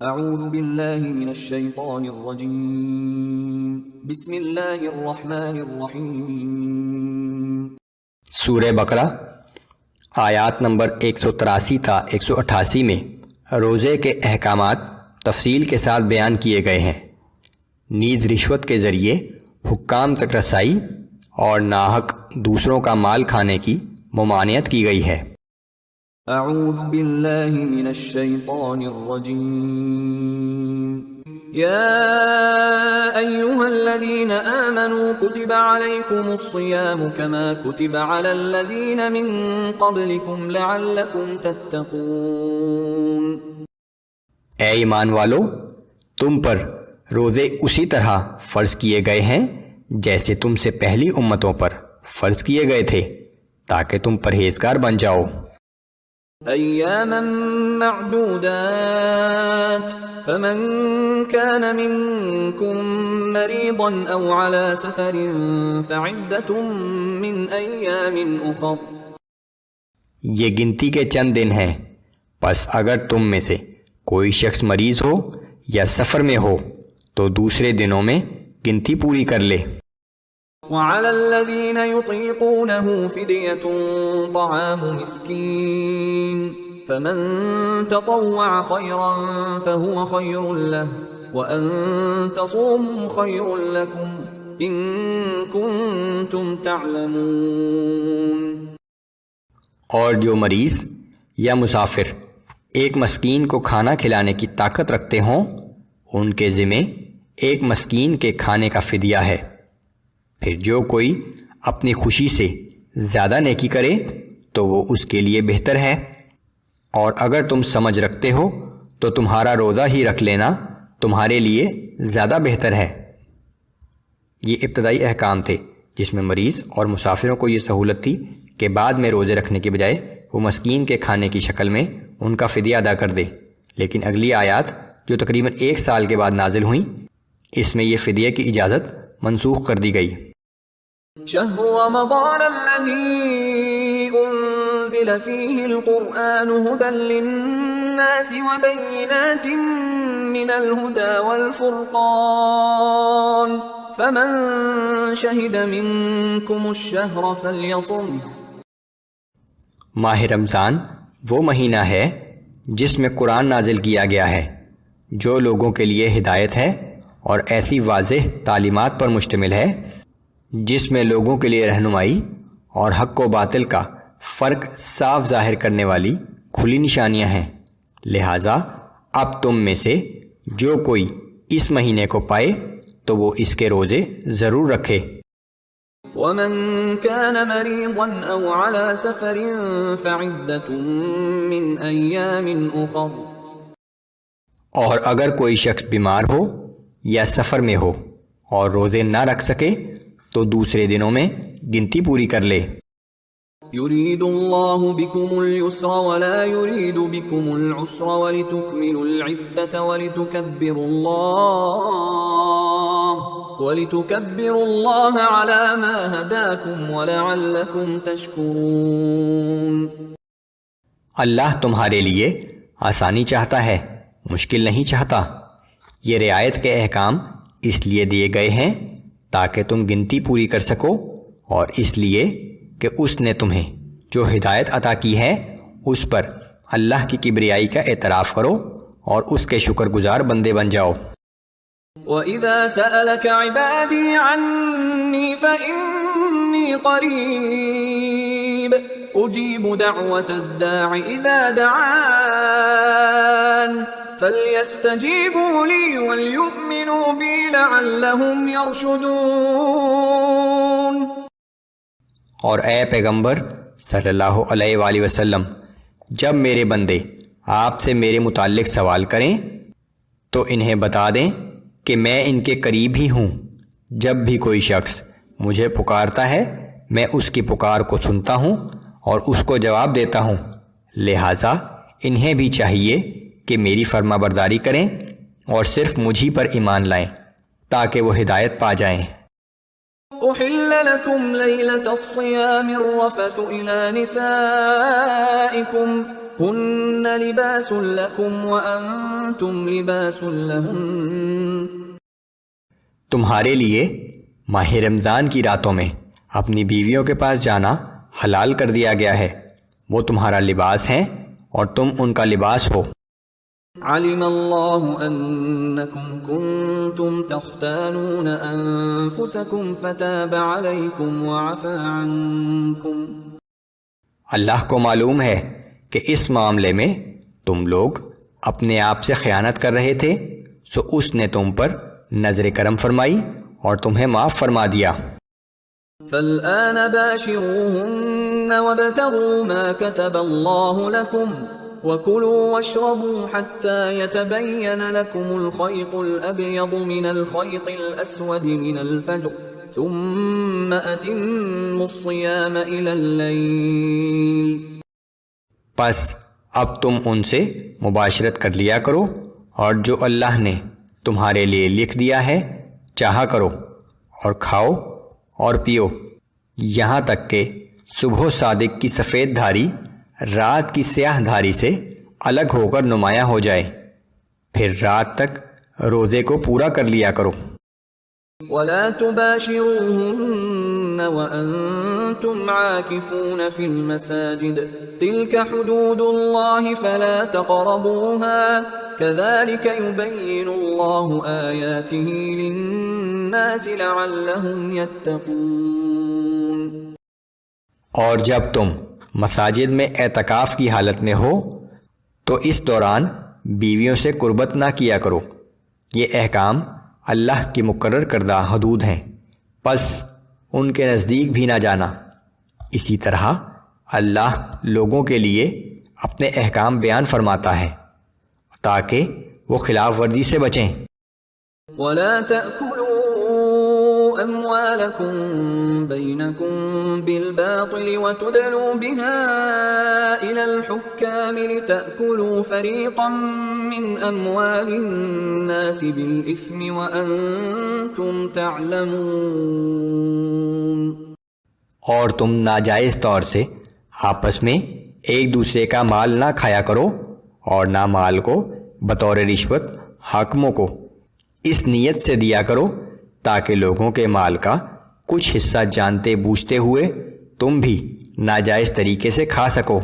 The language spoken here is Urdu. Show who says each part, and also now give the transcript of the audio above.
Speaker 1: اعوذ باللہ من الشیطان الرجیم بسم اللہ الرحمن الرحیم۔
Speaker 2: سورہ بقرہ آیات نمبر 183 تا 188 میں روزے کے احکامات تفصیل کے ساتھ بیان کیے گئے ہیں۔ نیز رشوت کے ذریعے حکام تک رسائی اور ناحق دوسروں کا مال کھانے کی ممانعت کی گئی ہے۔
Speaker 1: اعوذ باللہ من الشیطان الرجیم۔ یا ایہا الذین آمنوا کتب علیکم الصیام کما کتب علی الذین من قبلکم لعلکم تتقون۔
Speaker 2: اے ایمان والو، تم پر روزے اسی طرح فرض کیے گئے ہیں جیسے تم سے پہلی امتوں پر فرض کیے گئے تھے تاکہ تم پرہیزگار بن جاؤ۔
Speaker 1: ایاما معدودات فمن كان منكم مريضا او على سفر فعدة من ایام اخر۔
Speaker 2: یہ گنتی کے چند دن ہیں، پس اگر تم میں سے کوئی شخص مریض ہو یا سفر میں ہو تو دوسرے دنوں میں گنتی پوری کر لے۔
Speaker 1: وعلى الذين يطيقونه فدية طعام مسكين فمن تطوع خيرا فهو خير له وأن تصوموا خير لكم إن كنتم تعلمون۔
Speaker 2: اور جو مریض یا مسافر ایک مسکین کو کھانا کھلانے کی طاقت رکھتے ہوں ان کے ذمہ ایک مسکین کے کھانے کا فدیہ ہے۔ پھر جو کوئی اپنی خوشی سے زیادہ نیکی کرے تو وہ اس کے لیے بہتر ہے، اور اگر تم سمجھ رکھتے ہو تو تمہارا روزہ ہی رکھ لینا تمہارے لیے زیادہ بہتر ہے۔ یہ ابتدائی احکام تھے جس میں مریض اور مسافروں کو یہ سہولت تھی کہ بعد میں روزے رکھنے کے بجائے وہ مسکین کے کھانے کی شکل میں ان کا فدیہ ادا کر دے، لیکن اگلی آیات جو تقریباً 1 سال کے بعد نازل ہوئیں اس میں یہ فدیہ کی اجازت منسوخ کر دی گئی۔
Speaker 1: شہر رمضان الذی انزل فیہ القرآن ھدی للناس وبینات من الھدی والفرقان فمن شہد منکم الشہر فلیصم۔
Speaker 2: ماہ رمضان وہ مہینہ ہے جس میں قرآن نازل کیا گیا ہے جو لوگوں کے لیے ہدایت ہے اور ایسی واضح تعلیمات پر مشتمل ہے جس میں لوگوں کے لیے رہنمائی اور حق و باطل کا فرق صاف ظاہر کرنے والی کھلی نشانیاں ہیں، لہٰذا اب تم میں سے جو کوئی اس مہینے کو پائے تو وہ اس کے روزے ضرور رکھے۔
Speaker 1: ومن كان مريضا او على سفر فعدة من ایام اخر۔
Speaker 2: اور اگر کوئی شخص بیمار ہو یا سفر میں ہو اور روزے نہ رکھ سکے تو دوسرے دنوں میں گنتی پوری کر لے۔
Speaker 1: يريد الله بكم اليسر ولا يريد بكم العسر ولتكملوا العدة ولتكبروا الله على ما هداكم ولعلكم تشكرون۔
Speaker 2: اللہ تمہارے لیے آسانی چاہتا ہے، مشکل نہیں چاہتا۔ یہ رعایت کے احکام اس لیے دیے گئے ہیں تاکہ تم گنتی پوری کر سکو، اور اس لیے کہ اس نے تمہیں جو ہدایت عطا کی ہے اس پر اللہ کی کبریائی کا اعتراف کرو اور اس کے شکر گزار بندے بن جاؤ۔
Speaker 1: وَإِذَا سَأَلَكَ عِبَادِي عَنِّي فَإِنِّي قَرِيبٌ أُجِيبُ دَعْوَةَ الدَّاعِ إِذَا دَعَانِ فَلْيَسْتَجِيبُوا لِي وَلْيُؤْمِنُوا بِي لَعَلَّهُمْ يَرْشُدُونَ۔
Speaker 2: اور اے پیغمبر صلی اللہ علیہ وآلہ وسلم، جب میرے بندے آپ سے میرے متعلق سوال کریں تو انہیں بتا دیں کہ میں ان کے قریب ہی ہوں۔ جب بھی کوئی شخص مجھے پکارتا ہے میں اس کی پکار کو سنتا ہوں اور اس کو جواب دیتا ہوں، لہٰذا انہیں بھی چاہیے کہ میری فرما برداری کریں اور صرف مجھی پر ایمان لائیں تاکہ وہ ہدایت پا جائیں۔
Speaker 1: أحل لكم ليلة الصيام الرفث إلى نسائكم هن لباس لكم وأنتم لباس لهن.
Speaker 2: تمہارے لیے ماہ رمضان کی راتوں میں اپنی بیویوں کے پاس جانا حلال کر دیا گیا ہے، وہ تمہارا لباس ہیں اور تم ان کا لباس ہو۔
Speaker 1: علم الله أنكم كنتم تختانون أنفسكم فتاب عليكم وعفى عنكم۔
Speaker 2: اللہ کو معلوم ہے کہ اس معاملے میں تم لوگ اپنے آپ سے خیانت کر رہے تھے، سو اس نے تم پر نظر کرم فرمائی اور تمہیں معاف فرما دیا۔
Speaker 1: فالآن باشروهن وابتغوا ما كتب الله لكم وكلوا واشربوا حتى يتبين لكم الخيط الأبيض من الخيط الأسود من الفجر ثم أتموا الصيام إلى الليل۔
Speaker 2: پس اب تم ان سے مباشرت کر لیا کرو اور جو اللہ نے تمہارے لیے لکھ دیا ہے چاہا کرو، اور کھاؤ اور پیو یہاں تک کہ صبح صادق کی سفید دھاری رات کی سیاہ دھاری سے الگ ہو کر نمایاں ہو جائے، پھر رات تک روزے کو پورا کر لیا کرو۔
Speaker 1: ولا تباشروهن وأنتم عاكفون في المساجد تلك حدود الله فلا تقربوها كذلك يبين الله آياته للناس لعلهم يتقون۔
Speaker 2: اور جب تم مساجد میں اعتکاف کی حالت میں ہو تو اس دوران بیویوں سے قربت نہ کیا کرو، یہ احکام اللہ کی مقرر کردہ حدود ہیں، پس ان کے نزدیک بھی نہ جانا۔ اسی طرح اللہ لوگوں کے لیے اپنے احکام بیان فرماتا ہے تاکہ وہ خلاف ورزی سے بچیں۔
Speaker 1: ولا تأكلوا أموالكم بينكم بالباطل وتدلوا بها إلى الحكام لتأكلوا فريقا من أموال الناس بالإثم وأنتم تعلمون۔
Speaker 2: اور تم ناجائز طور سے آپس میں ایک دوسرے کا مال نہ کھایا کرو اور نہ مال کو بطور رشوت حاکموں کو اس نیت سے دیا کرو تاکہ لوگوں کے مال کا کچھ حصہ جانتے بوجھتے ہوئے تم بھی ناجائز طریقے سے کھا سکو۔